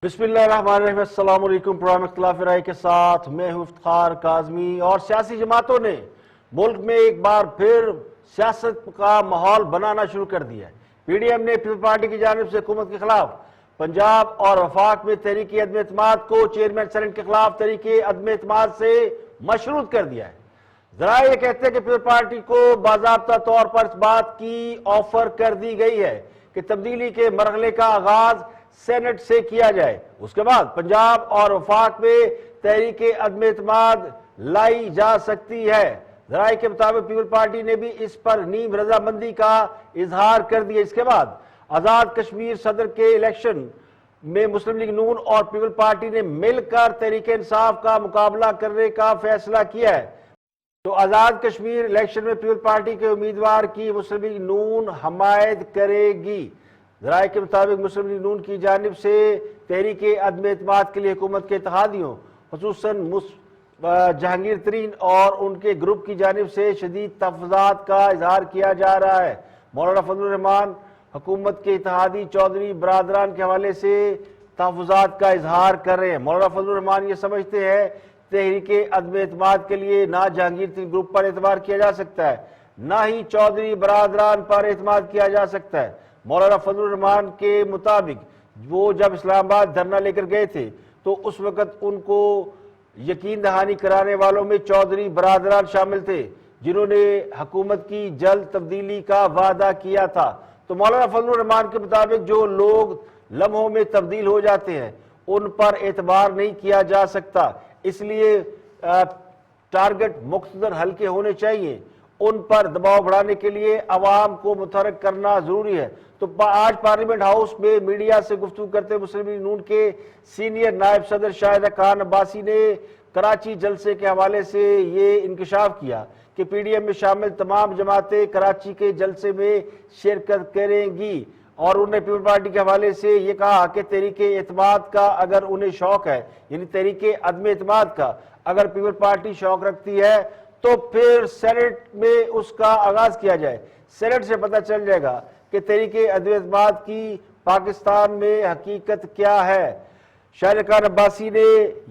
بسم اللہ الرحمن الرحیم۔ السلام علیکم۔ پروگرام اختلاف رائے کے ساتھ میں ہوں افتخار کاظمی۔ اور سیاسی جماعتوں نے ملک میں ایک بار پھر سیاست کا ماحول بنانا شروع کر دیا ہے۔ پی ڈی ایم نے پیپلز پارٹی کی جانب سے حکومت کے خلاف پنجاب اور وفاق میں تحریک عدم اعتماد کو چیئرمین سینیٹ کے خلاف تحریک عدم اعتماد سے مشروط کر دیا ہے۔ ذرائع یہ کہتے ہیں کہ پیپلز پارٹی کو باضابطہ طور پر اس بات کی آفر کر دی گئی ہے کہ تبدیلی کے مرحلے کا آغاز سینٹ سے کیا جائے، اس کے بعد پنجاب اور وفاق میں تحریک عدم اعتماد لائی جا سکتی ہے۔ ذرائع کے مطابق پیپلز پارٹی نے بھی اس پر نیم رضامندی کا اظہار کر دیا۔ اس کے بعد آزاد کشمیر صدر کے الیکشن میں مسلم لیگ نون اور پیپلز پارٹی نے مل کر تحریک انصاف کا مقابلہ کرنے کا فیصلہ کیا ہے۔ تو آزاد کشمیر الیکشن میں پیپلز پارٹی کے امیدوار کی مسلم لیگ نون حمایت کرے گی۔ ذرائع کے مطابق مسلم لیگ نون کی جانب سے تحریک عدم اعتماد کے لیے حکومت کے اتحادیوں خصوصاً جہانگیر ترین اور ان کے گروپ کی جانب سے شدید تحفظات کا اظہار کیا جا رہا ہے۔ مولانا فضل الرحمان حکومت کے اتحادی چودھری برادران کے حوالے سے تحفظات کا اظہار کر رہے ہیں۔ مولانا فضل الرحمان یہ سمجھتے ہیں تحریک عدم اعتماد کے لیے نہ جہانگیر ترین گروپ پر اعتبار کیا جا سکتا ہے، نہ ہی چودھری برادران پر اعتماد کیا جا سکتا ہے۔ مولانا فضل الرحمان کے مطابق وہ جب اسلام آباد دھرنا لے کر گئے تھے تو اس وقت ان کو یقین دہانی کرانے والوں میں چودھری برادران شامل تھے جنہوں نے حکومت کی جلد تبدیلی کا وعدہ کیا تھا۔ تو مولانا فضل الرحمان کے مطابق جو لوگ لمحوں میں تبدیل ہو جاتے ہیں ان پر اعتبار نہیں کیا جا سکتا، اس لیے ٹارگٹ مقتدر حلقے ہونے چاہیے، ان پر دباؤ بڑھانے کے لیے عوام کو متحرک کرنا ضروری ہے۔ تو آج پارلیمنٹ ہاؤس میں میڈیا سے گفتگو کرتے مسلم لیگ نون کے سینئر نائب صدر شاہدہ خان عباسی نے کراچی جلسے کے حوالے سے یہ انکشاف کیا کہ پی ڈی ایم میں شامل تمام جماعتیں کراچی کے جلسے میں شرکت کریں گی، اور انہوں نے پیپلز پارٹی کے حوالے سے یہ کہا کہ تحریک اعتماد کا اگر انہیں شوق ہے، یعنی تحریک عدم اعتماد کا اگر پیپلز پارٹی شوق رکھتی ہے تو پھر سینٹ میں اس کا آغاز کیا جائے۔ سینٹ سے پتہ چل جائے گا کہ تحریک عدم اعتماد کی پاکستان میں حقیقت کیا ہے۔ شاہدہ خان عباسی نے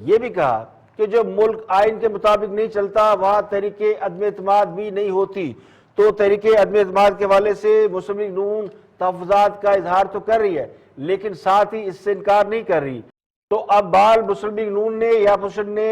یہ بھی کہا کہ جو ملک آئین کے مطابق نہیں چلتا وہاں تحریک عدم اعتماد بھی نہیں ہوتی۔ تو تحریک عدم اعتماد کے حوالے سے مسلم لیگ نون تحفظات کا اظہار تو کر رہی ہے لیکن ساتھ ہی اس سے انکار نہیں کر رہی۔ تو اب بال مسلم لیگ نون نے یا اپوزیشن نے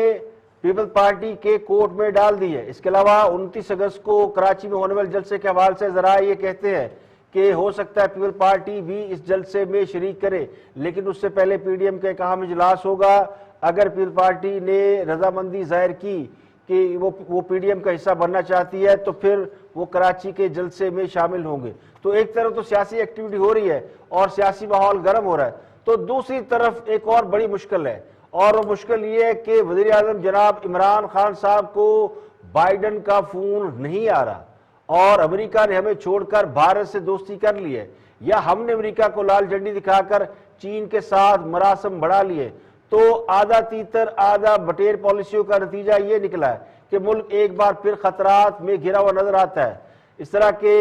پیپلز پارٹی کے کورٹ میں ڈال دی ہے۔ اس کے علاوہ 29 اگست کو کراچی میں ہونے والے جلسے کے حوالے سے ذرائع یہ کہتے ہیں کہ ہو سکتا ہے پیپلز پارٹی بھی اس جلسے میں شریک کرے، لیکن اس سے پہلے پی ڈی ایم کا ایک اہم اجلاس ہوگا۔ اگر پیپلز پارٹی نے رضامندی ظاہر کی کہ وہ پی ڈی ایم کا حصہ بننا چاہتی ہے تو پھر وہ کراچی کے جلسے میں شامل ہوں گے۔ تو ایک طرف تو سیاسی ایکٹیویٹی ہو رہی ہے اور سیاسی ماحول گرم ہو رہا ہے، تو دوسری طرف ایک اور بڑی مشکل ہے، اور وہ مشکل یہ ہے کہ وزیر اعظم جناب عمران خان صاحب کو بائیڈن کا فون نہیں آ رہا، اور امریکہ نے ہمیں چھوڑ کر بھارت سے دوستی کر لی ہے، یا ہم نے امریکہ کو لال جھنڈی دکھا کر چین کے ساتھ مراسم بڑھا لیے۔ تو آدھا تیتر آدھا بٹیر پالیسیوں کا نتیجہ یہ نکلا ہے کہ ملک ایک بار پھر خطرات میں گھرا ہوا نظر آتا ہے۔ اس طرح کے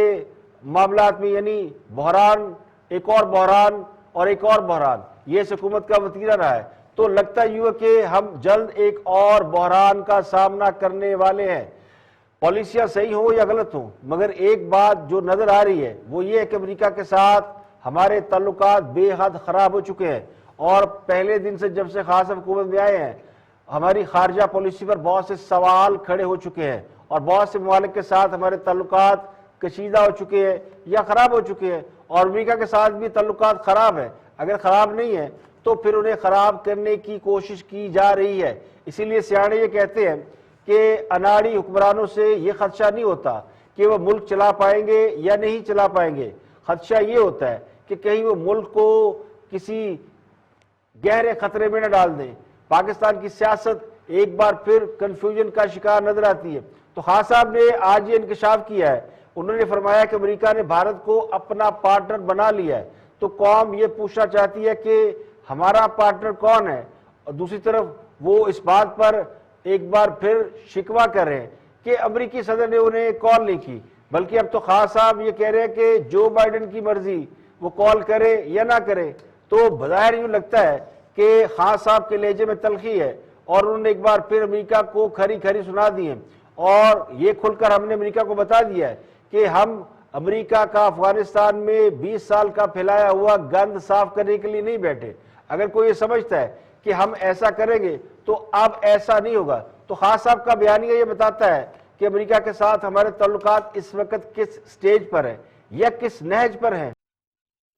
معاملات میں یعنی بحران، ایک اور بحران اور ایک اور بحران، یہ حکومت کا وتیرہ رہا ہے۔ تو لگتا یوں ہے کہ ہم جلد ایک اور بحران کا سامنا کرنے والے ہیں، پالیسیاں صحیح ہوں یا غلط ہوں، مگر ایک بات جو نظر آ رہی ہے وہ یہ ہے کہ امریکہ کے ساتھ ہمارے تعلقات بے حد خراب ہو چکے ہیں، اور پہلے دن سے جب سے خاص حکومت میں آئے ہیں ہماری خارجہ پالیسی پر بہت سے سوال کھڑے ہو چکے ہیں، اور بہت سے ممالک کے ساتھ ہمارے تعلقات کشیدہ ہو چکے ہیں یا خراب ہو چکے ہیں، اور امریکہ کے ساتھ بھی تعلقات خراب ہیں۔ اگر خراب نہیں ہیں تو پھر انہیں خراب کرنے کی کوشش کی جا رہی ہے۔ اسی لیے سیانے یہ کہتے ہیں کہ اناڑی حکمرانوں سے یہ خدشہ نہیں ہوتا کہ وہ ملک چلا پائیں گے یا نہیں چلا پائیں گے، خدشہ یہ ہوتا ہے کہ کہیں وہ ملک کو کسی گہرے خطرے میں نہ ڈال دیں۔ پاکستان کی سیاست ایک بار پھر کنفیوژن کا شکار نظر آتی ہے۔ تو خان صاحب نے آج یہ انکشاف کیا ہے، انہوں نے فرمایا کہ امریکہ نے بھارت کو اپنا پارٹنر بنا لیا ہے، تو قوم یہ پوچھنا چاہتی ہے کہ ہمارا پارٹنر کون ہے، اور دوسری طرف وہ اس بات پر ایک بار پھر شکوہ کر رہے ہیں کہ امریکی صدر نے انہیں کال نہیں کی، بلکہ اب تو خان صاحب یہ کہہ رہے ہیں کہ جو بائیڈن کی مرضی وہ کال کرے یا نہ کرے۔ تو بظاہر یوں لگتا ہے کہ خان صاحب کے لہجے میں تلخی ہے اور انہوں نے ایک بار پھر امریکہ کو کھری کھری سنا دی ہے اور یہ کھل کر ہم نے امریکہ کو بتا دیا ہے کہ ہم امریکہ کا افغانستان میں 20 سال کا پھیلایا ہوا گند صاف کرنے کے لیے نہیں بیٹھے. اگر کوئی یہ سمجھتا ہے کہ ہم ایسا کریں گے تو اب ایسا نہیں ہوگا. تو خان صاحب کا بیانیہ یہ بتاتا ہے کہ امریکہ کے ساتھ ہمارے تعلقات اس وقت کس سٹیج پر ہیں یا کس نہج پر ہیں.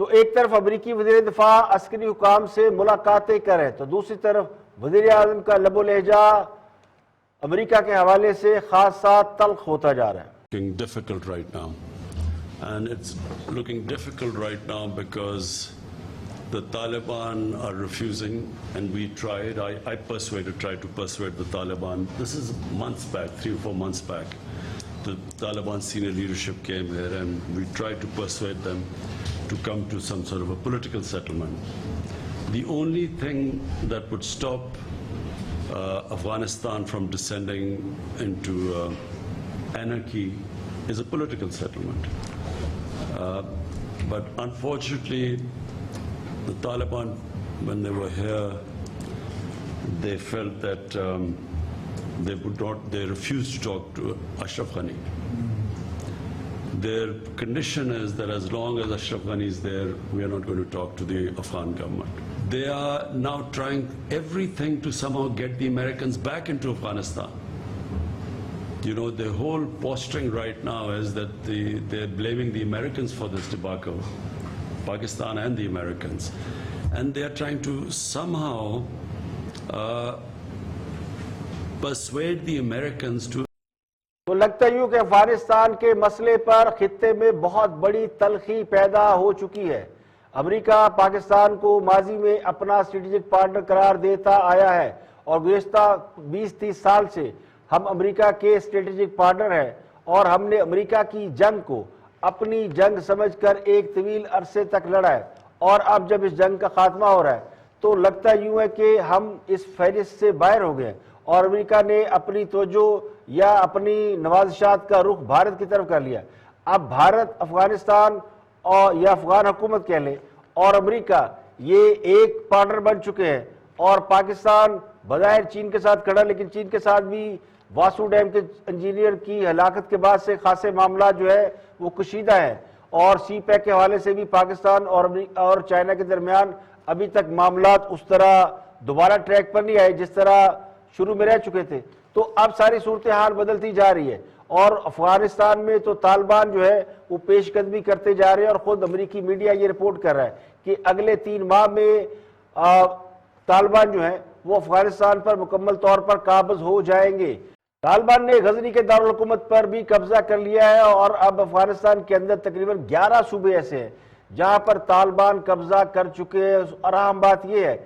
تو ایک طرف امریکی وزیر دفاع عسکری حکام سے ملاقاتیں کریں تو دوسری طرف وزیر اعظم کا لب و لہجہ امریکہ کے حوالے سے خاصا تلخ ہوتا جا رہا ہے. Looking difficult right now, and it's looking difficult right now because the Taliban are refusing, and we tried. I tried to persuade the Taliban. This is months back, 3 or 4 months back. The Taliban senior leadership came here, and we tried to persuade them to come to some sort of a political settlement. The only thing that would stop Afghanistan from descending into anarchy is a political settlement. But unfortunately, the Taliban, when they were here, they felt that they refused to talk to Ashraf Ghani. Their condition is that as long as Ashraf Ghani is there, we are not going to talk to the Afghan government. They are now trying everything to somehow get the Americans back into Afghanistan. You know, the whole posturing right now is that they're blaming the Americans for this debacle, Pakistan and the Americans. And they're trying to somehow persuade the Americans to. تو لگتا یوں کہ افغانستان کے مسئلے پر خطے میں بہت بڑی تلخی پیدا ہو چکی ہے. امریکہ پاکستان کو ماضی میں اپنا اسٹریٹجک پارٹنر قرار دیتا آیا ہے اور گزشتہ 20-30 سال سے ہم امریکہ کے اسٹریٹجک پارٹنر ہیں اور ہم نے امریکہ کی جنگ کو اپنی جنگ سمجھ کر ایک طویل عرصے تک لڑا ہے اور اب جب اس جنگ کا خاتمہ ہو رہا ہے تو لگتا یوں ہے کہ ہم اس فہرست سے باہر ہو گئے اور امریکہ نے اپنی توجہ یا اپنی نوازشات کا رخ بھارت کی طرف کر لیا. اب بھارت افغانستان اور یا افغان حکومت کہہ لیں اور امریکہ یہ ایک پارٹنر بن چکے ہیں اور پاکستان بظاہر چین کے ساتھ کھڑا لیکن چین کے ساتھ بھی واسو ڈیم کے انجینئر کی ہلاکت کے بعد سے خاصے معاملات جو ہے وہ کشیدہ ہیں اور سی پیک کے حوالے سے بھی پاکستان اور چائنا کے درمیان ابھی تک معاملات اس طرح دوبارہ ٹریک پر نہیں آئے جس طرح شروع میں رہ چکے تھے. تو اب ساری صورتحال بدلتی جا رہی ہے اور افغانستان میں تو طالبان جو ہے وہ پیش قدمی کرتے جا رہے ہیں اور خود امریکی میڈیا یہ رپورٹ کر رہا ہے کہ اگلے 3 ماہ میں طالبان جو ہیں وہ افغانستان پر مکمل طور پر قابض ہو جائیں گے. طالبان نے غزنی کے دارالحکومت پر بھی قبضہ کر لیا ہے اور اب افغانستان کے اندر تقریباً 11 صوبے ایسے ہیں جہاں پر طالبان قبضہ کر چکے ہیں. اور اہم بات یہ ہے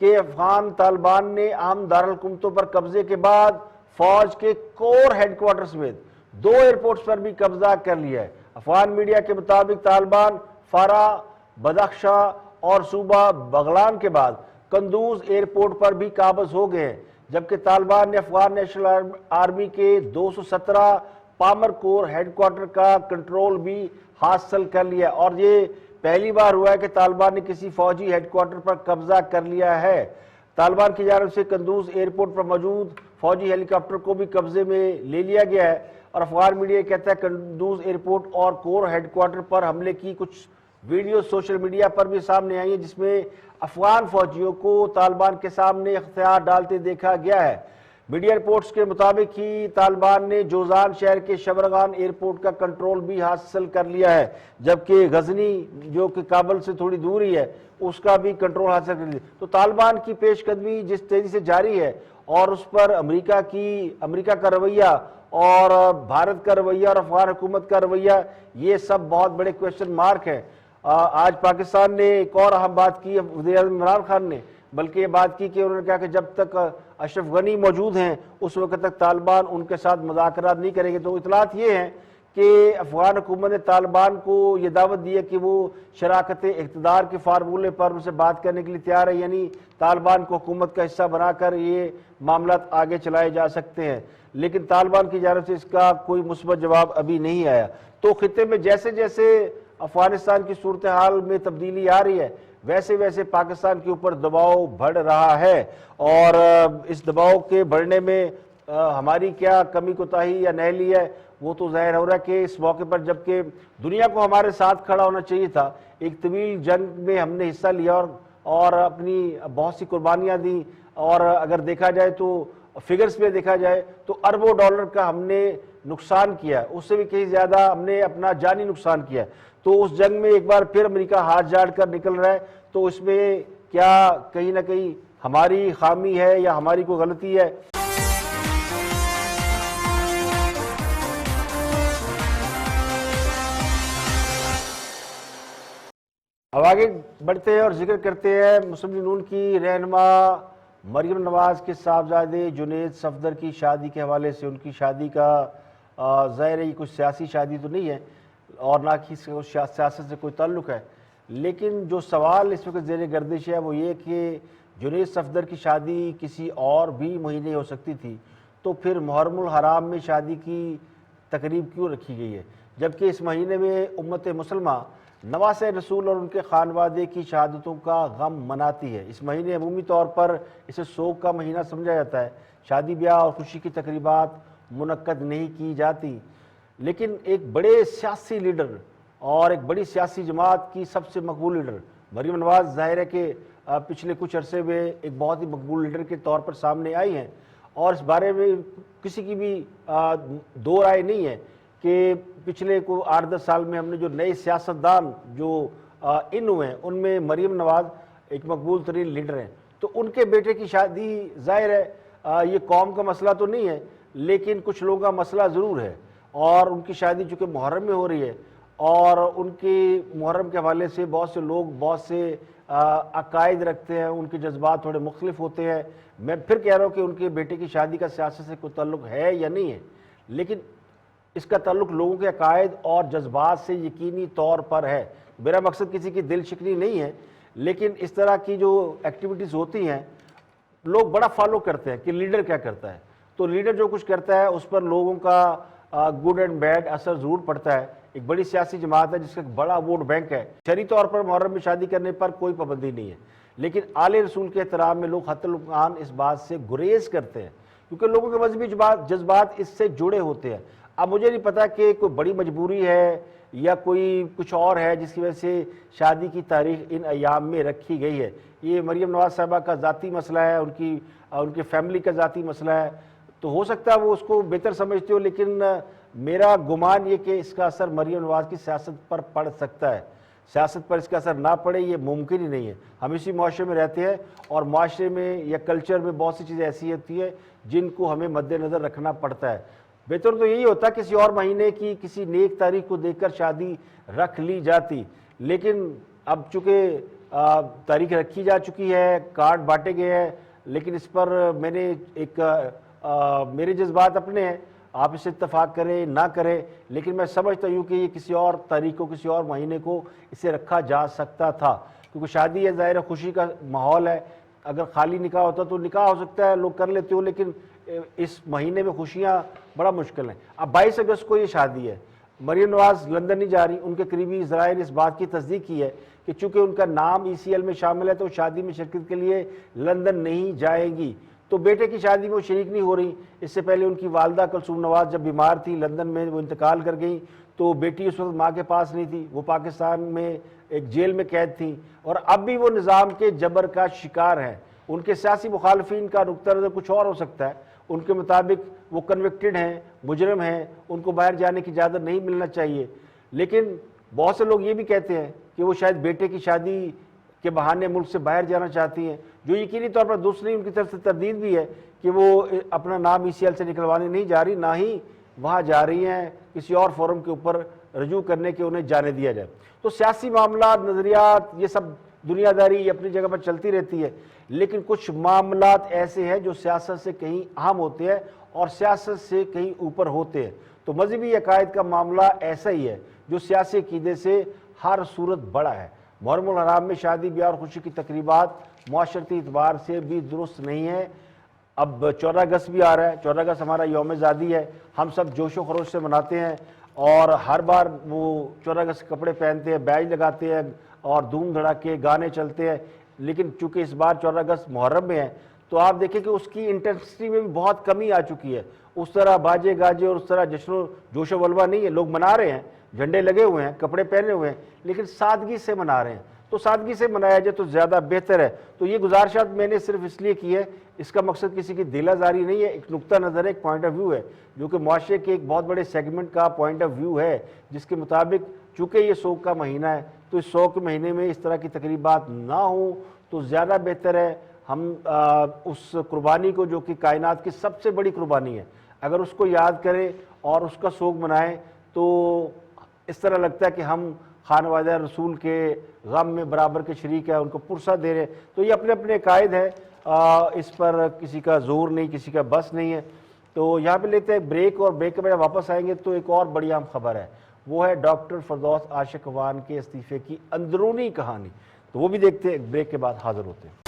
کہ افغان طالبان نے عام دارالحکومتوں پر قبضے کے بعد فوج کے کور ہیڈ کوارٹر سمیت 2 ایئرپورٹس پر بھی قبضہ کر لیا ہے. افغان میڈیا کے مطابق طالبان فارا، بدخشاں اور صوبہ بغلان کے بعد قندوز ایئرپورٹ پر بھی قابض ہو گئے ہیں جبکہ طالبان نے افغان نیشنل آرمی کے 217 پامر کور ہیڈ کوارٹر کا کنٹرول بھی حاصل کر لیا اور یہ پہلی بار ہوا ہے کہ طالبان نے کسی فوجی ہیڈ کوارٹر پر قبضہ کر لیا ہے. طالبان کی جانب سے قندوز ایئرپورٹ پر موجود فوجی ہیلی کاپٹر کو بھی قبضے میں لے لیا گیا ہے اور افغان میڈیا کہتا ہے قندوز ایئرپورٹ اور کور ہیڈ کوارٹر پر حملے کی کچھ ویڈیو سوشل میڈیا پر بھی سامنے آئی ہیں جس میں افغان فوجیوں کو طالبان کے سامنے اختیار ڈالتے دیکھا گیا ہے. میڈیا رپورٹس کے مطابق ہی طالبان نے جوزان شہر کے شبرغان ایئرپورٹ کا کنٹرول بھی حاصل کر لیا ہے جبکہ غزنی جو کہ کابل سے تھوڑی دور ہی ہے اس کا بھی کنٹرول حاصل کر لیا. تو طالبان کی پیش قدمی جس تیزی سے جاری ہے اور اس پر امریکہ کا رویہ اور بھارت کا رویہ اور افغان حکومت کا رویہ یہ سب بہت بڑے کویسچن مارک ہیں. آج پاکستان نے ایک اور اہم بات کی وزیر اعظم عمران خان نے بلکہ یہ بات کی کہ انہوں نے کہا کہ جب تک اشرف غنی موجود ہیں اس وقت تک طالبان ان کے ساتھ مذاکرات نہیں کریں گے. تو اطلاعات یہ ہیں کہ افغان حکومت نے طالبان کو یہ دعوت دی ہے کہ وہ شراکت اقتدار کے فارمولے پر ان سے بات کرنے کے لیے تیار ہے یعنی طالبان کو حکومت کا حصہ بنا کر یہ معاملات آگے چلائے جا سکتے ہیں لیکن طالبان کی جانب سے اس کا کوئی مثبت جواب ابھی نہیں آیا. تو خطے میں جیسے جیسے افغانستان کی صورتحال میں تبدیلی آ رہی ہے ویسے ویسے پاکستان کے اوپر دباؤ بڑھ رہا ہے، اور اس دباؤ کے بڑھنے میں ہماری کیا کمی کوتاہی یا نہلی ہے وہ تو ظاہر ہو رہا ہے کہ اس موقع پر جبکہ دنیا کو ہمارے ساتھ کھڑا ہونا چاہیے تھا، ایک طویل جنگ میں ہم نے حصہ لیا اور اپنی بہت سی قربانیاں دیں، اور اگر دیکھا جائے تو فگرز پہ دیکھا جائے تو اربوں ڈالر کا ہم نے نقصان کیا ہے، اس سے بھی کہیں زیادہ ہم نے اپنا جانی نقصان کیا ہے۔ تو اس جنگ میں ایک بار پھر امریکہ ہاتھ جاڑ کر نکل رہا ہے، تو اس میں کیا کہیں نہ کہیں ہماری خامی ہے یا ہماری کوئی غلطی ہے؟ اب آگے بڑھتے ہیں اور ذکر کرتے ہیں مسلم لیگ نون کی رہنما مریم نواز کے صاحبزادے جنید صفدر کی شادی کے حوالے سے۔ ان کی شادی کا ظاہر ہے یہ کچھ سیاسی شادی تو نہیں ہے اور نہ کہ سیاست سے کوئی تعلق ہے، لیکن جو سوال اس وقت زیر گردش ہے وہ یہ کہ جنید صفدر کی شادی کسی اور بھی مہینے ہو سکتی تھی، تو پھر محرم الحرام میں شادی کی تقریب کیوں رکھی گئی ہے، جبکہ اس مہینے میں امت مسلمہ نواسہ رسول اور ان کے خانوادے کی شہادتوں کا غم مناتی ہے۔ اس مہینے عمومی طور پر اسے سوگ کا مہینہ سمجھا جاتا ہے، شادی بیاہ اور خوشی کی تقریبات منعقد نہیں کی جاتی، لیکن ایک بڑے سیاسی لیڈر اور ایک بڑی سیاسی جماعت کی سب سے مقبول لیڈر مریم نواز ظاہر ہے کہ پچھلے کچھ عرصے میں ایک بہت ہی مقبول لیڈر کے طور پر سامنے آئی ہیں، اور اس بارے میں کسی کی بھی دو رائے نہیں ہے کہ پچھلے کو 8-10 سال میں ہم نے جو نئے سیاستدان جو ان ہوئے ہیں ان میں مریم نواز ایک مقبول ترین لیڈر ہیں۔ تو ان کے بیٹے کی شادی ظاہر ہے یہ قوم کا مسئلہ تو نہیں ہے، لیکن کچھ لوگوں کا مسئلہ ضرور ہے، اور ان کی شادی چونکہ محرم میں ہو رہی ہے اور ان کی محرم کے حوالے سے بہت سے لوگ بہت سے عقائد رکھتے ہیں، ان کے جذبات تھوڑے مختلف ہوتے ہیں۔ میں پھر کہہ رہا ہوں کہ ان کے بیٹے کی شادی کا سیاست سے کوئی تعلق ہے یا نہیں ہے، لیکن اس کا تعلق لوگوں کے عقائد اور جذبات سے یقینی طور پر ہے۔ میرا مقصد کسی کی دل شکنی نہیں ہے، لیکن اس طرح کی جو ایکٹیویٹیز ہوتی ہیں لوگ بڑا فالو کرتے ہیں کہ لیڈر کیا کرتا ہے، تو لیڈر جو کچھ کرتا ہے اس پر لوگوں کا گڈ اینڈ بیڈ اثر ضرور پڑتا ہے۔ ایک بڑی سیاسی جماعت ہے جس کا بڑا ووٹ بینک ہے، شرعی طور پر محرم میں شادی کرنے پر کوئی پابندی نہیں ہے، لیکن آل رسول کے احترام میں لوگ حتی الامکان اس بات سے گریز کرتے ہیں کیونکہ لوگوں کے مذہبی جذبات اس سے جڑے ہوتے ہیں۔ اب مجھے نہیں پتا کہ کوئی بڑی مجبوری ہے یا کوئی کچھ اور ہے جس کی وجہ سے شادی کی تاریخ ان ایام میں رکھی گئی ہے۔ یہ مریم نواز صاحبہ کا ذاتی مسئلہ ہے، ان کی فیملی کا ذاتی مسئلہ ہے، تو ہو سکتا ہے وہ اس کو بہتر سمجھتے ہو، لیکن میرا گمان یہ کہ اس کا اثر مریم نواز کی سیاست پر پڑ سکتا ہے۔ سیاست پر اس کا اثر نہ پڑے یہ ممکن ہی نہیں ہے۔ ہم اسی معاشرے میں رہتے ہیں اور معاشرے میں یا کلچر میں بہت سی چیزیں ایسی ہوتی ہیں جن کو ہمیں مد نظر رکھنا پڑتا ہے۔ بہتر تو یہی ہوتا کسی اور مہینے کی کسی نیک تاریخ کو دیکھ کر شادی رکھ لی جاتی، لیکن اب چونکہ تاریخ رکھی جا چکی ہے، کارڈ بانٹے گئے ہیں، لیکن اس پر میں نے میرے جذبات اپنے ہیں، آپ اس سے اتفاق کریں نہ کریں، لیکن میں سمجھتا ہوں کہ یہ کسی اور تاریخ کو کسی اور مہینے کو اسے رکھا جا سکتا تھا، کیونکہ شادی ہے ظاہر خوشی کا ماحول ہے۔ اگر خالی نکاح ہوتا تو نکاح ہو سکتا ہے لوگ کر لیتے ہو، لیکن اس مہینے میں خوشیاں بڑا مشکل ہیں۔ اب 22 اگست کو یہ شادی ہے، مریم نواز لندن نہیں جا رہی، ان کے قریبی ذرائع نے اس بات کی تصدیق کی ہے کہ چونکہ ان کا نام ECL میں شامل ہے تو شادی میں شرکت کے لیے لندن نہیں جائے گی، تو بیٹے کی شادی میں وہ شریک نہیں ہو رہی۔ اس سے پہلے ان کی والدہ کلثوم نواز جب بیمار تھی لندن میں وہ انتقال کر گئیں، تو بیٹی اس وقت ماں کے پاس نہیں تھی، وہ پاکستان میں ایک جیل میں قید تھی، اور اب بھی وہ نظام کے جبر کا شکار ہیں۔ ان کے سیاسی مخالفین کا نقطہ نظر کچھ اور ہو سکتا ہے، ان کے مطابق وہ کنوکٹڈ ہیں، مجرم ہیں، ان کو باہر جانے کی اجازت نہیں ملنا چاہیے، لیکن بہت سے لوگ یہ بھی کہتے ہیں کہ وہ شاید بیٹے کی شادی کے بہانے ملک سے باہر جانا چاہتی ہیں، جو یقینی طور پر دوسری ان کی طرف سے تردید بھی ہے کہ وہ اپنا نام ECL سے نکلوانے نہیں جا رہی، نہ ہی وہاں جا رہی ہیں کسی اور فورم کے اوپر رجوع کرنے کے انہیں جانے دیا جائے۔ تو سیاسی معاملات، نظریات، یہ سب دنیا داری اپنی جگہ پر چلتی رہتی ہے، لیکن کچھ معاملات ایسے ہیں جو سیاست سے کہیں اہم ہوتے ہیں اور سیاست سے کہیں اوپر ہوتے ہیں۔ تو مذہبی عقائد کا معاملہ ایسا ہی ہے جو سیاسی عقیدے سے ہر صورت بڑا ہے۔ محرم الحرام میں شادی بیاہ اور خوشی کی تقریبات معاشرتی اعتبار سے بھی درست نہیں ہے۔ اب 14 اگست بھی آ رہا ہے، 14 اگست ہمارا یوم آزادی ہے، ہم سب جوش و خروش سے مناتے ہیں اور ہر بار وہ 14 اگست کے کپڑے پہنتے ہیں، بیج لگاتے ہیں، اور دھوم دھڑاکے گانے چلتے ہیں، لیکن چونکہ اس بار 14 اگست محرم میں ہے تو آپ دیکھیں کہ اس کی انٹینسٹی میں بھی بہت کمی آ چکی ہے. اس طرح باجے گاجے اور اس طرح جشن و جوش و ولوا نہیں ہے. لوگ منا رہے ہیں، جھنڈے لگے ہوئے ہیں، کپڑے پہنے ہوئے ہیں، لیکن سادگی سے منا رہے ہیں. تو سادگی سے منایا جائے تو زیادہ بہتر ہے. تو یہ گزارشات میں نے صرف اس لیے کی ہے، اس کا مقصد کسی کی دل آزاری نہیں ہے، ایک نقطہ نظر ہے، ایک پوائنٹ آف ویو ہے جو کہ معاشرے کے ایک بہت بڑے سیگمنٹ کا پوائنٹ آف ویو ہے، جس کے مطابق چونکہ یہ سوگ کا مہینہ ہے تو اس سوگ کے مہینے میں اس طرح کی تقریبات نہ ہوں تو زیادہ بہتر ہے. ہم اس قربانی کو جو کہ کائنات کی سب سے بڑی قربانی ہے، اگر اس کو یاد کریں اور اس کا سوگ منائیں تو اس طرح لگتا ہے کہ ہم خانوادہ رسول کے غم میں برابر کے شریک ہیں، ان کو پرسہ دے رہے ہیں. تو یہ اپنے اپنے عقائد ہیں، اس پر کسی کا زور نہیں، کسی کا بس نہیں ہے. تو یہاں پہ لیتے ہیں بریک، اور بریک کے بعد واپس آئیں گے تو ایک اور بڑی اہم خبر ہے، وہ ہے ڈاکٹر فردوس عاشق وان کے استعفے کی اندرونی کہانی. تو وہ بھی دیکھتے ہیں، بریک کے بعد حاضر ہوتے ہیں.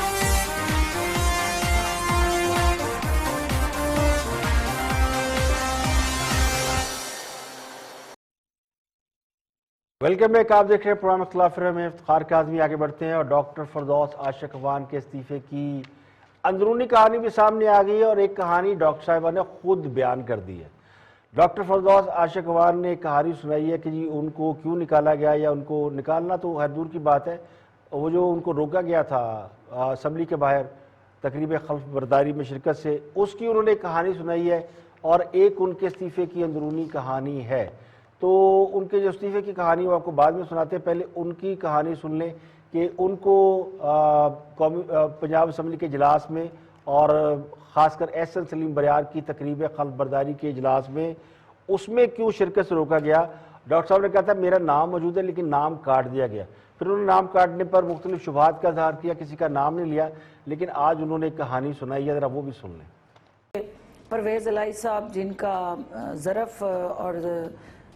Welcome back. آپ دیکھ رہے ہیں پروگرام اختلاف رائے میں افتخار کاظمی. آگے بڑھتے ہیں اور ڈاکٹر فردوس عاشق وان کے استعفے کی اندرونی کہانی بھی سامنے آ گئی ہے، اور ایک کہانی ڈاکٹر صاحبہ نے خود بیان کر دی ہے. ڈاکٹر فردوس عاشق وان نے ایک کہانی سنائی ہے کہ جی ان کو کیوں نکالا گیا، یا ان کو نکالنا تو خیر دور کی بات ہے، وہ جو ان کو روکا گیا تھا اسمبلی کے باہر تقریب خلف برداری میں شرکت سے، اس کی انہوں نے کہانی سنائی ہے، اور ایک ان کے استعفے کی اندرونی کہانی ہے. تو ان کے جو استعفے کی کہانی وہ آپ کو بعد میں سناتے ہیں، پہلے ان کی کہانی سن لیں کہ ان کو پنجاب اسمبلی کے اجلاس میں، اور خاص کر احسن سلیم بریار کی تقریب خلف برداری کے اجلاس میں، اس میں کیوں شرکت سے روکا گیا. ڈاکٹر صاحب نے کہا تھا میرا نام موجود ہے لیکن نام کاٹ دیا گیا. پھر انہوں نے نام کاٹنے پر مختلف شبہات کا اظہار کیا، کسی کا نام نہیں لیا، لیکن آج انہوں نے ایک کہانی سنائی ہے، ذرا وہ بھی سن لیں. پرویز الہی صاحب، جن کا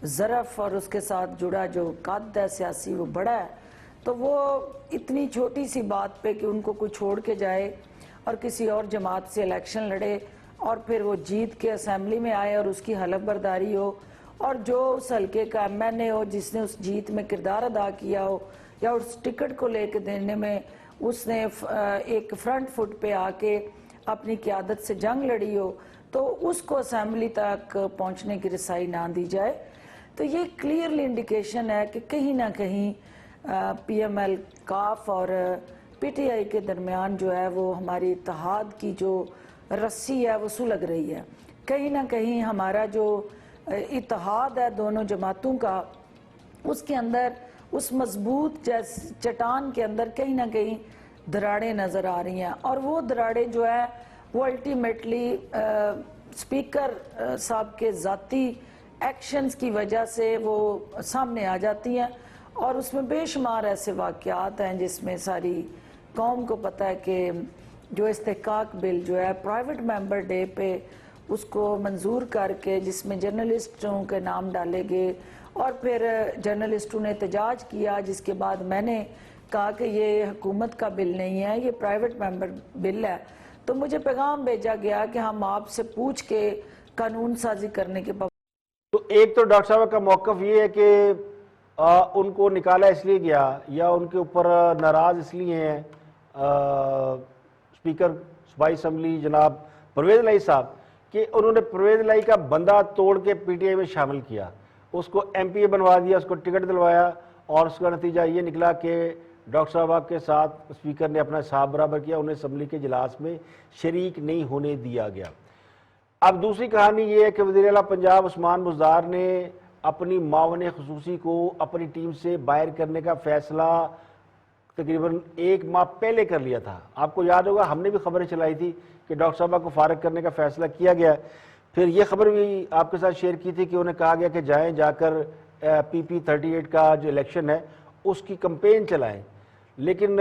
ظرف اور اس کے ساتھ جڑا جو قد ہے سیاسی وہ بڑا ہے، تو وہ اتنی چھوٹی سی بات پہ کہ ان کو کوئی چھوڑ کے جائے اور کسی اور جماعت سے الیکشن لڑے، اور پھر وہ جیت کے اسمبلی میں آئے اور اس کی حلف برداری ہو، اور جو اس حلقے کا ایم این اے ہو جس نے اس جیت میں کردار ادا کیا ہو، یا اس ٹکٹ کو لے کے دینے میں اس نے ایک فرنٹ فٹ پہ آ کے اپنی قیادت سے جنگ لڑی ہو، تو اس کو اسمبلی تک پہنچنے کی رسائی نہ دی جائے. تو یہ کلیئرلی انڈیکیشن ہے کہ کہیں نہ کہیں پی ایم ایل کاف اور پی ٹی آئی کے درمیان جو ہے وہ ہماری اتحاد کی جو رسی ہے وہ سلگ رہی ہے. کہیں نہ کہیں ہمارا جو اتحاد ہے دونوں جماعتوں کا، اس کے اندر، اس مضبوط چٹان کے اندر کہیں نہ کہیں دراڑیں نظر آ رہی ہیں، اور وہ دراڑیں جو ہے وہ الٹیمیٹلی اسپیکر صاحب کے ذاتی ایکشنز کی وجہ سے وہ سامنے آ جاتی ہیں. اور اس میں بے شمار ایسے واقعات ہیں جس میں ساری قوم کو پتہ ہے کہ جو استحقاق بل جو ہے پرائیویٹ ممبر ڈے پہ اس کو منظور کر کے، جس میں جرنلسٹوں کے نام ڈالے گئے، اور پھر جرنلسٹوں نے احتجاج کیا، جس کے بعد میں نے کہا کہ یہ حکومت کا بل نہیں ہے، یہ پرائیویٹ ممبر بل ہے. تو مجھے پیغام بھیجا گیا کہ ہم آپ سے پوچھ کے قانون سازی کرنے کے بعد. تو ایک تو ڈاکٹر صاحب کا موقف یہ ہے کہ ان کو نکالا اس لیے گیا، یا ان کے اوپر ناراض اس لیے ہیں اسپیکر صوبائی اسمبلی جناب پرویز الہی صاحب، کہ انہوں نے پرویز الہی کا بندہ توڑ کے پی ٹی آئی میں شامل کیا، اس کو ایم پی اے بنوا دیا، اس کو ٹکٹ دلوایا، اور اس کا نتیجہ یہ نکلا کہ ڈاکٹر صاحب کے ساتھ اسپیکر نے اپنا حساب برابر کیا، انہیں اسمبلی کے اجلاس میں شریک نہیں ہونے دیا گیا. اب دوسری کہانی یہ ہے کہ وزیر اعلیٰ پنجاب عثمان بزدار نے اپنی معاون خصوصی کو اپنی ٹیم سے باہر کرنے کا فیصلہ تقریباً 1 ماہ پہلے کر لیا تھا. آپ کو یاد ہوگا ہم نے بھی خبریں چلائی تھی کہ ڈاکٹر صاحبہ کو فارغ کرنے کا فیصلہ کیا گیا. پھر یہ خبر بھی آپ کے ساتھ شیئر کی تھی کہ انہیں کہا گیا کہ جائیں جا کر پی پی 38 کا جو الیکشن ہے اس کی کمپین چلائیں، لیکن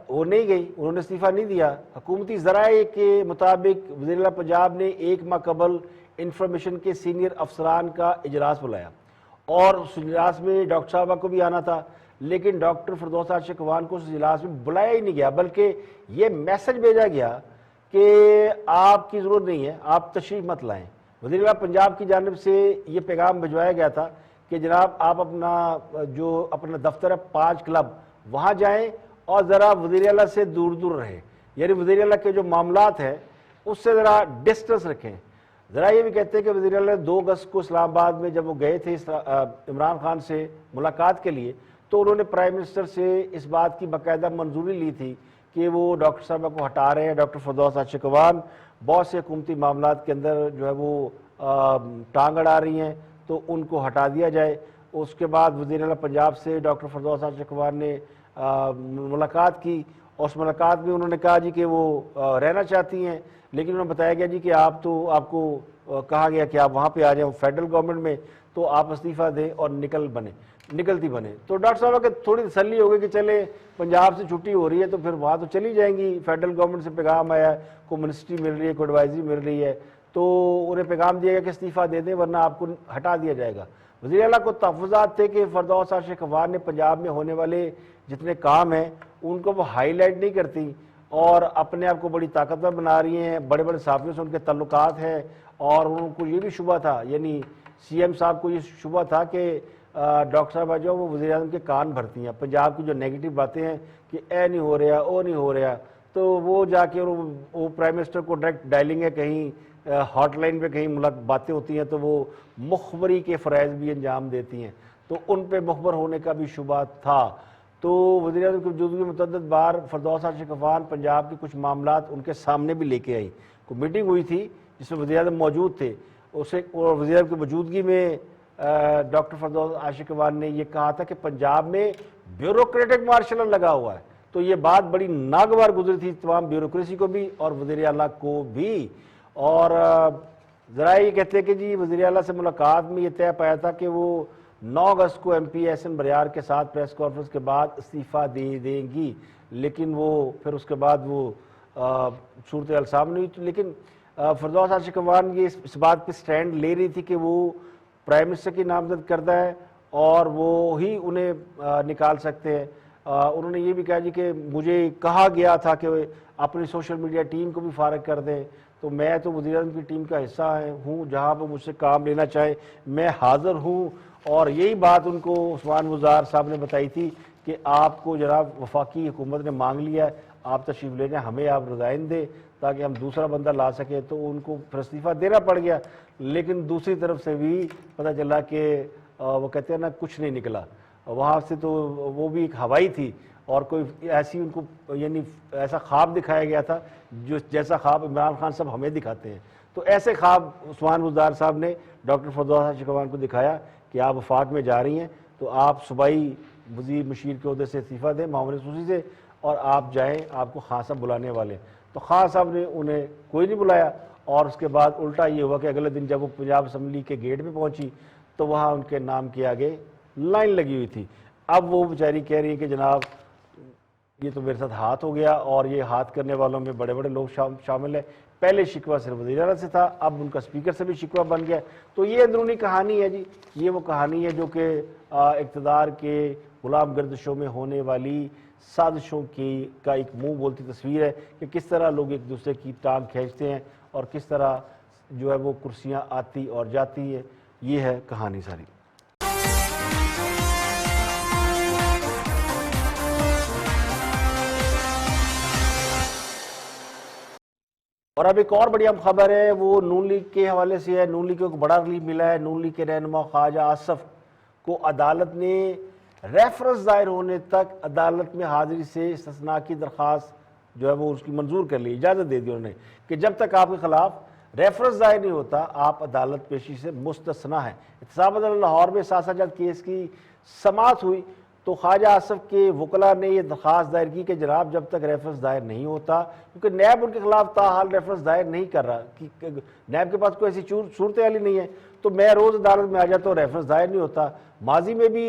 وہ نہیں گئی، انہوں نے استعفیٰ نہیں دیا. حکومتی ذرائع کے مطابق وزیر اعلیٰ پنجاب نے 1 ماہ قبل انفارمیشن کے سینئر افسران کا اجلاس بلایا، اور اس اجلاس میں ڈاکٹر صاحبہ کو بھی آنا تھا، لیکن ڈاکٹر فردوس عاشق وان کو اس اجلاس میں بلایا ہی نہیں گیا، بلکہ یہ میسج بھیجا گیا کہ آپ کی ضرورت نہیں ہے، آپ تشریف مت لائیں. وزیر اعلیٰ پنجاب کی جانب سے یہ پیغام بھجوایا گیا تھا کہ جناب آپ اپنا دفتر ہے 5 کلب وہاں جائیں اور ذرا وزیر اعلیٰ سے دور دور رہیں، یعنی وزیر اعلیٰ کے جو معاملات ہیں اس سے ذرا ڈسٹنس رکھیں۔ ذرا یہ بھی کہتے ہیں کہ وزیر اعلیٰ 2 اگست کو اسلام آباد میں جب وہ گئے تھے عمران خان سے ملاقات کے لیے، تو انہوں نے پرائم منسٹر سے اس بات کی باقاعدہ منظوری لی تھی کہ وہ ڈاکٹر صاحبہ کو ہٹا رہے ہیں، ڈاکٹر فردوس عاشقوان بہت سے حکومتی معاملات کے اندر جو ہے وہ ٹانگ اڑا رہی ہیں تو ان کو ہٹا دیا جائے۔ اس کے بعد وزیر اعلیٰ پنجاب سے ڈاکٹر فردوس عاشقوان نے ملاقات کی، اور اس ملاقات میں انہوں نے کہا جی کہ وہ رہنا چاہتی ہیں، لیکن انہوں نے بتایا گیا جی کہ آپ کو کہا گیا کہ آپ وہاں پہ آ جائیں فیڈرل گورنمنٹ میں، تو آپ استعفیٰ دیں اور نکلتی بنے۔ تو ڈاکٹر صاحب کہ تھوڑی تسلی ہو گئی کہ چلے پنجاب سے چھٹی ہو رہی ہے تو پھر وہاں تو چلی جائیں گی، فیڈرل گورنمنٹ سے پیغام آیا ہے، کوئی منسٹری مل رہی ہے، کوئی ایڈوائزری مل رہی ہے، تو انہیں پیغام دیا گیا کہ استعفیٰ دے دیں ورنہ آپ کو ہٹا دیا جائے گا۔ وزیر اعلیٰ کو تحفظات تھے کہ فردوس عاشقوان نے پنجاب میں ہونے والے جتنے کام ہیں ان کو وہ ہائی لائٹ نہیں کرتی اور اپنے آپ کو بڑی طاقتور بنا رہی ہیں، بڑے بڑے صحافیوں سے ان کے تعلقات ہیں، اور ان کو یہ بھی شبہ تھا، یعنی سی ایم صاحب کو یہ شبہ تھا کہ ڈاکٹر صاحبہ جو وہ وزیر اعظم کے کان بھرتی ہیں، پنجاب کی جو نیگیٹو باتیں ہیں کہ اے نہیں ہو رہا او نہیں ہو رہا، تو وہ جا کے وہ پرائم منسٹر کو ڈائریکٹ ڈائلنگ ہے، کہیں ہاٹ لائن پہ کہیں باتیں ہوتی ہیں تو وہ مخبری کے فرائض بھی انجام دیتی ہیں، تو ان پہ مخبر ہونے کا بھی شبہ تھا۔ تو وزیر اعظم کی موجودگی میں متعدد بار فردوس عاشقوان پنجاب کے کچھ معاملات ان کے سامنے بھی لے کے آئی۔ کوئی میٹنگ ہوئی تھی جس میں وزیر اعظم موجود تھے، اور وزیر اعظم کی موجودگی میں ڈاکٹر فردوس عاشقوان نے یہ کہا تھا کہ پنجاب میں بیوروکریٹک مارشل لا لگا ہوا ہے، تو یہ بات بڑی ناگوار گزری تھی تمام بیوروکریسی کو بھی اور وزیر اعلیٰ کو بھی۔ اور ذرائع یہ کہتے ہیں کہ جی وزیر اعلیٰ سے ملاقات میں یہ طے پایا تھا کہ وہ 9 اگست کو ایم پی احسن بریار کے ساتھ پریس کانفرنس کے بعد استعفیٰ دے دیں گی، لیکن وہ پھر اس کے بعد وہ صورتحال سامنے ہوئی۔ لیکن فردوس عاشقوان یہ اس بات پہ سٹینڈ لے رہی تھی کہ وہ پرائم منسٹر کی نامزد کردہ ہے اور وہ ہی انہیں نکال سکتے ہیں۔ انہوں نے یہ بھی کہا جی کہ مجھے کہا گیا تھا کہ اپنی سوشل میڈیا ٹیم کو بھی فارغ کر دیں، تو میں تو وزیر اعظم کی ٹیم کا حصہ ہوں، جہاں پہ مجھ سے کام لینا چاہے میں حاضر ہوں۔ اور یہی بات ان کو عثمان وزار صاحب نے بتائی تھی کہ آپ کو جناب وفاقی حکومت نے مانگ لیا ہے، آپ تشریف لے جائیں، ہمیں آپ رضائن دیں تاکہ ہم دوسرا بندہ لا سکیں، تو ان کو پھر استعفیٰ دینا پڑ گیا۔ لیکن دوسری طرف سے بھی پتہ چلا کہ وہ کہتے ہیں نا کچھ نہیں نکلا، وہاں سے تو وہ بھی ایک ہوائی تھی اور کوئی ایسی ان کو یعنی ایسا خواب دکھایا گیا تھا جو جیسا خواب عمران خان صاحب ہمیں دکھاتے ہیں، تو ایسے خواب عثمان وزار صاحب نے ڈاکٹر فردوس عاشقوان کو دکھایا کہ آپ وفاق میں جا رہی ہیں تو آپ صوبائی وزیر مشیر کے عہدے سے استعفیٰ دیں معاون خصوصی سے، اور آپ جائیں، آپ کو خان صاحب بلانے والے۔ تو خان صاحب نے انہیں کوئی نہیں بلایا، اور اس کے بعد الٹا یہ ہوا کہ اگلے دن جب وہ پنجاب اسمبلی کے گیٹ پہ پہنچی تو وہاں ان کے نام کے آگے لائن لگی ہوئی تھی۔ اب وہ بیچاری کہہ رہی ہے کہ جناب یہ تو میرے ساتھ ہاتھ ہو گیا، اور یہ ہاتھ کرنے والوں میں بڑے بڑے لوگ شامل ہیں۔ پہلے شکوہ صرف وزیر اعلیٰ سے تھا، اب ان کا اسپیکر سے بھی شکوہ بن گیا۔ تو یہ اندرونی کہانی ہے جی، یہ وہ کہانی ہے جو کہ اقتدار کے غلام گردشوں میں ہونے والی سازشوں کا ایک منہ بولتی تصویر ہے کہ کس طرح لوگ ایک دوسرے کی ٹانگ کھینچتے ہیں اور کس طرح جو ہے وہ کرسیاں آتی اور جاتی ہے۔ یہ ہے کہانی ساری۔ اور اب ایک اور بڑی اہم خبر ہے، وہ نون لیگ کے حوالے سے ہے۔ نون لیگ کو ایک بڑا ریلیف ملا ہے۔ نون لیگ کے رہنما خواجہ آصف کو عدالت نے ریفرنس دائر ہونے تک عدالت میں حاضری سے استثناء کی درخواست جو ہے وہ اس کی منظور کر لی، اجازت دے دی انہوں نے کہ جب تک آپ کے خلاف ریفرنس دائر نہیں ہوتا آپ عدالت پیشی سے مستثنیٰ ہیں۔ احتساب عدالت لاہور میں ساسا جات کیس کی سماعت ہوئی تو خواجہ آصف کے وکلاء نے یہ درخواست دائر کی کہ جناب جب تک ریفرنس دائر نہیں ہوتا، کیونکہ نیب ان کے خلاف تاحال ریفرنس دائر نہیں کر رہا، نیب کے پاس کوئی ایسی صورتحال ہی نہیں ہے، تو میں روز عدالت میں آ جاتا ہوں، ریفرنس دائر نہیں ہوتا۔ ماضی میں بھی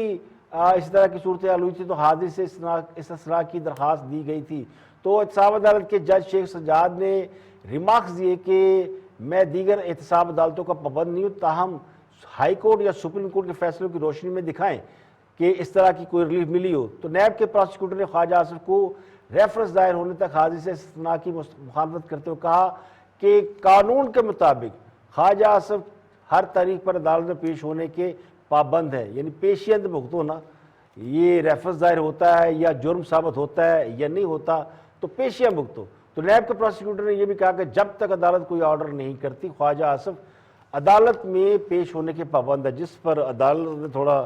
اسی طرح کی صورتحال ہوئی تھی تو حاضری سے استثناء کی درخواست دی گئی تھی۔ تو احتساب عدالت کے جج شیخ سجاد نے ریمارکس دیے کہ میں دیگر احتساب عدالتوں کا پابند نہیں ہوں، تاہم ہائی کورٹ یا سپریم کورٹ کے فیصلوں کی روشنی میں دکھائیں کہ اس طرح کی کوئی ریلیف ملی ہو۔ تو نیب کے پراسیکیوٹر نے خواجہ آصف کو ریفرنس دائر ہونے تک حاضری سے استثناء کی مخالفت کرتے ہوئے کہا کہ قانون کے مطابق خواجہ آصف ہر تاریخ پر عدالت میں پیش ہونے کے پابند ہے، یعنی پیشیند بھگت ہونا، یہ ریفرنس ظاہر ہوتا ہے یا جرم ثابت ہوتا ہے یا نہیں ہوتا تو پیشیاں بھگتو. تو نیب کے پروسیکیوٹر نے یہ بھی کہا کہ جب تک عدالت کوئی آرڈر نہیں کرتی خواجہ آصف عدالت میں پیش ہونے کے پابند ہے، جس پر عدالت نے تھوڑا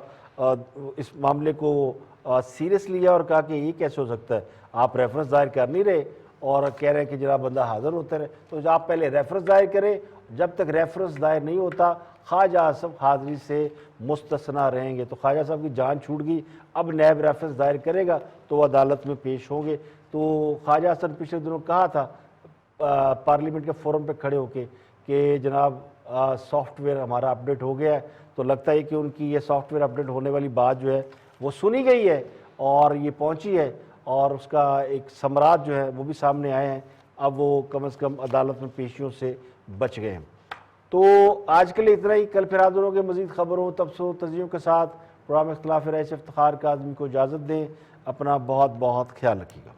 اس معاملے کو سیریس لیا اور کہا کہ یہ کیسے ہو سکتا ہے، آپ ریفرنس ظاہر کر نہیں رہے اور کہہ رہے ہیں کہ جناب بندہ حاضر ہوتا رہے. تو آپ پہلے ریفرنس ظاہر کریں، جب تک ریفرنس ظاہر نہیں ہوتا خواجہ آصف حاضری سے مستثنیٰ رہیں گے. تو خواجہ صاحب کی جان چھوٹ گئی، اب نیب ریفرنس ظاہر کرے گا تو وہ عدالت میں پیش ہوں گے. تو خواجہ حسن نے پچھلے دنوں کہا تھا پارلیمنٹ کے فورم پہ کھڑے ہو کے کہ جناب سافٹ ویئر ہمارا اپڈیٹ ہو گیا ہے. تو لگتا ہے کہ ان کی یہ سافٹ ویئر اپڈیٹ ہونے والی بات جو ہے وہ سنی گئی ہے اور یہ پہنچی ہے اور اس کا ایک ثمرات جو ہے وہ بھی سامنے آئے ہیں. اب وہ کم از کم عدالت میں پیشیوں سے بچ گئے ہیں. تو آج کے لیے اتنا ہی. کل پھر حاضر ہوں گے مزید خبروں تبصروں تجزیوں کے ساتھ. پروگرام اختلاف رائے سے افتخار کاظمی کو اجازت دیں. اپنا بہت بہت خیال رکھیے گا.